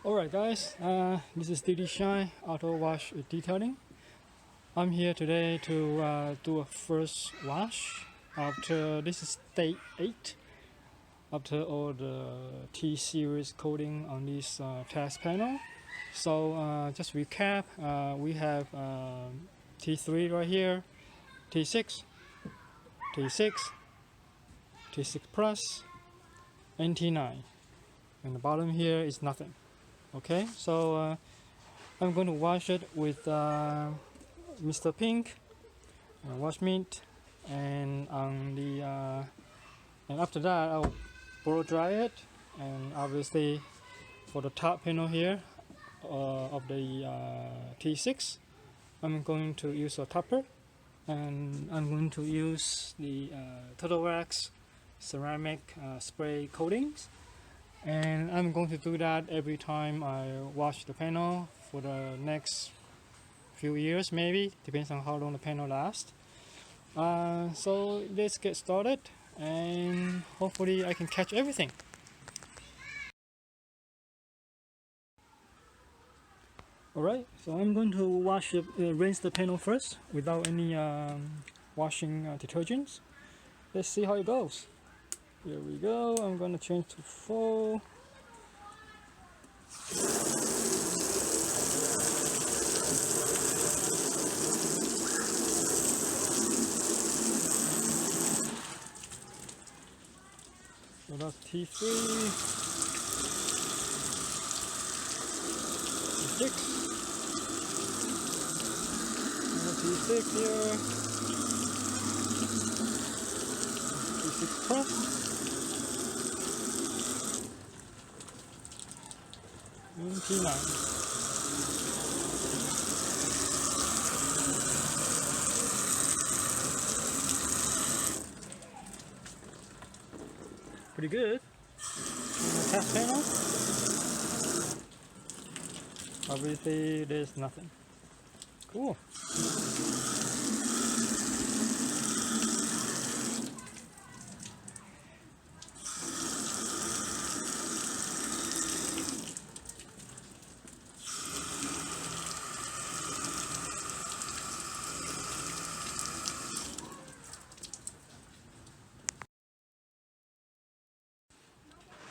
Alright guys, this is DD Shine Auto Wash Detailing. I'm here today to do a first wash after this is day 8 after all the T-series coating on this test panel. So just recap, we have T3 right here, T6, T6, T6 Plus, and T9. And the bottom here is nothing. Okay, so I'm going to wash it with Mr. Pink wash mint, and on the and after that I'll blow dry it. And obviously for the top panel here of the T6, I'm going to use a topper, and I'm going to use the Turtle Wax ceramic spray coatings. And I'm going to do that every time I wash the panel for the next few years, maybe depends on how long the panel lasts. So let's get started, and hopefully I can catch everything. Alright, so I'm going to rinse the panel first without any washing detergents. Let's see how it goes. Here we go. I'm going to change to full. So that's T3, T6, T6 here, T6 Plus, and T9. Pretty good. Test panel. Obviously there's nothing. Cool.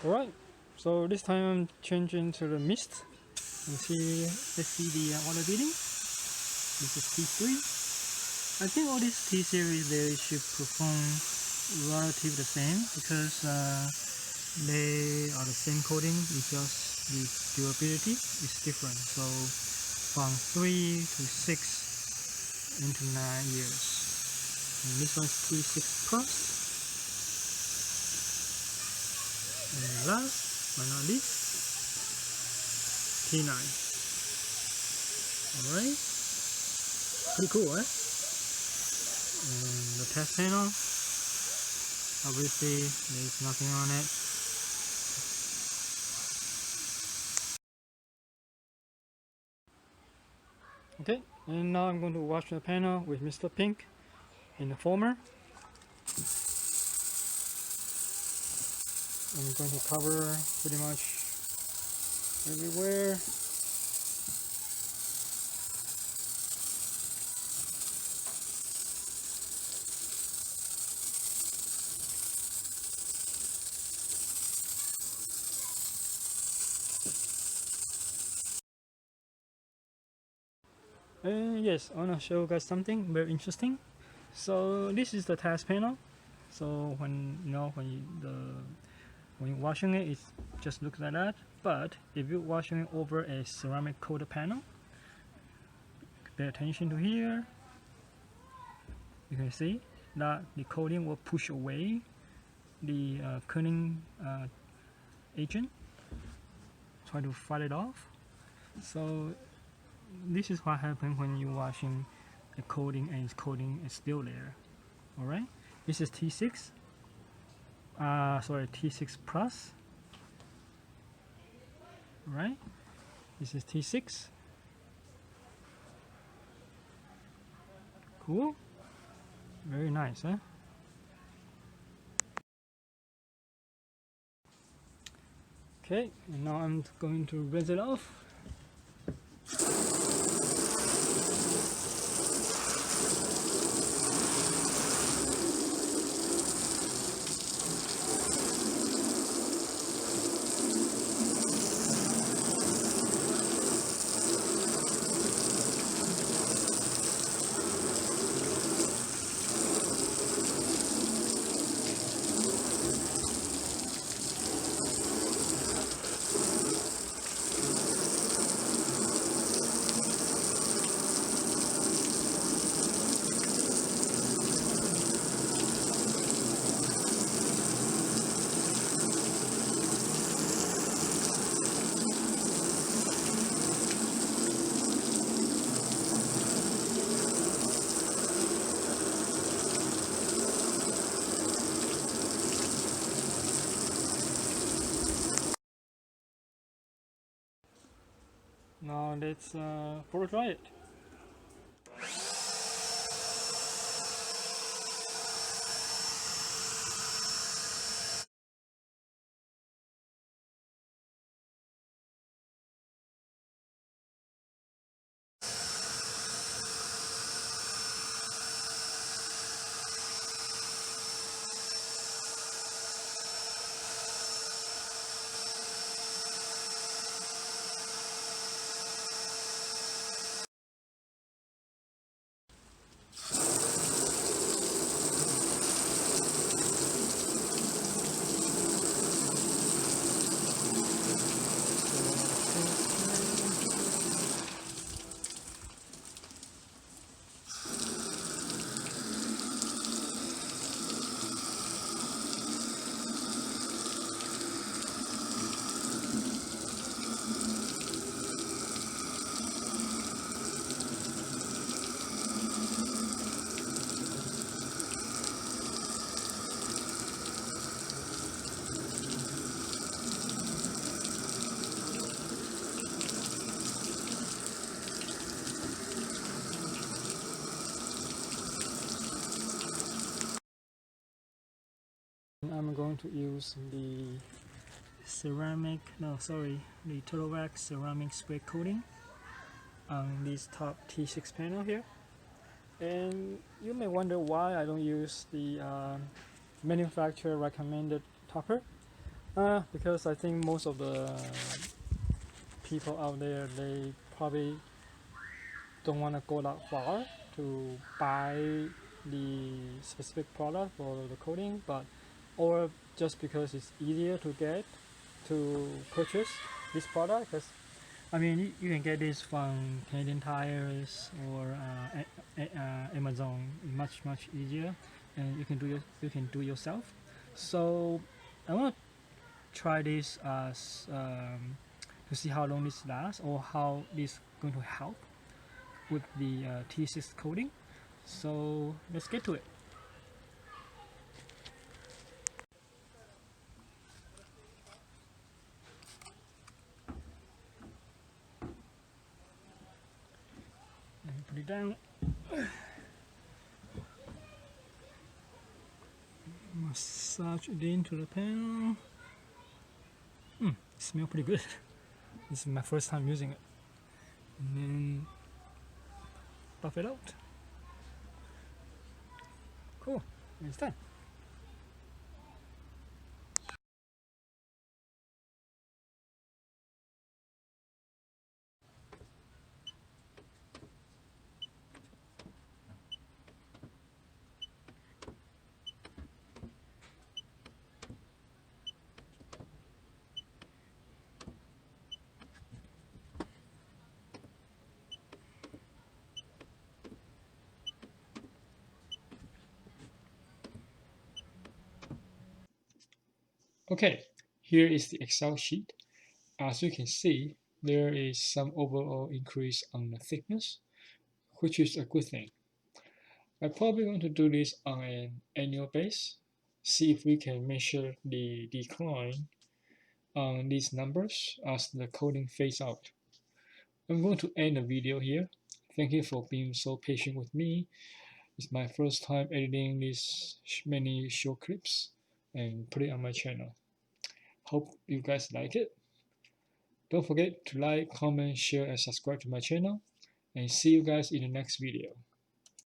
Alright, so this time I'm changing to the mist. Let's see the water beading. This is T3. I think all these T-series they should perform relatively the same because they are the same coating, it's just the durability is different. So from 3 to 6 into 9 years. And this one's T6 Plus. And last but not least, T9. Alright, pretty cool, eh? And the test panel, obviously there's nothing on it. Okay, and now I'm going to wash the panel with Mr. Pink in the foamer. I'm going to cover pretty much everywhere. And yes, I want to show you guys something very interesting. So this is the test panel. So when you're washing it, it just looks like that. But if you're washing it over a ceramic coated panel, pay attention to here. You can see that the coating will push away the cleaning agent, try to fight it off. So this is what happens when you're washing a coating and coating is still there. Alright, this is T6. T6 Plus. Right, this is T6. Cool, very nice, huh? Okay, and now I'm going to rinse it off. Now let's pour dry it. I'm going to use the the Turtle Wax ceramic spray coating on this top T6 panel here. And you may wonder why I don't use the manufacturer recommended topper. Because I think most of the people out there, they probably don't want to go that far to buy the specific product for the coating, but or just because it's easier to get to purchase this product. Because I mean, you can get this from Canadian Tires or Amazon, much easier, and you can do yourself. So I want to try this as to see how long this lasts or how this going to help with the T6 coating. So let's get to it. Let me put it down. Massage it into the panel. It smells pretty good. This is my first time using it. And then buff it out. Cool. It's done. Okay, here is the Excel sheet. As you can see, there is some overall increase on the thickness, which is a good thing. I'm probably going to do this on an annual basis, see if we can measure the decline on these numbers as the coating fades out. I'm going to end the video here. Thank you for being so patient with me. It's my first time editing these many short clips and put it on my channel. Hope you guys like it. Don't forget to like, comment, share, and subscribe to my channel. And see you guys in the next video.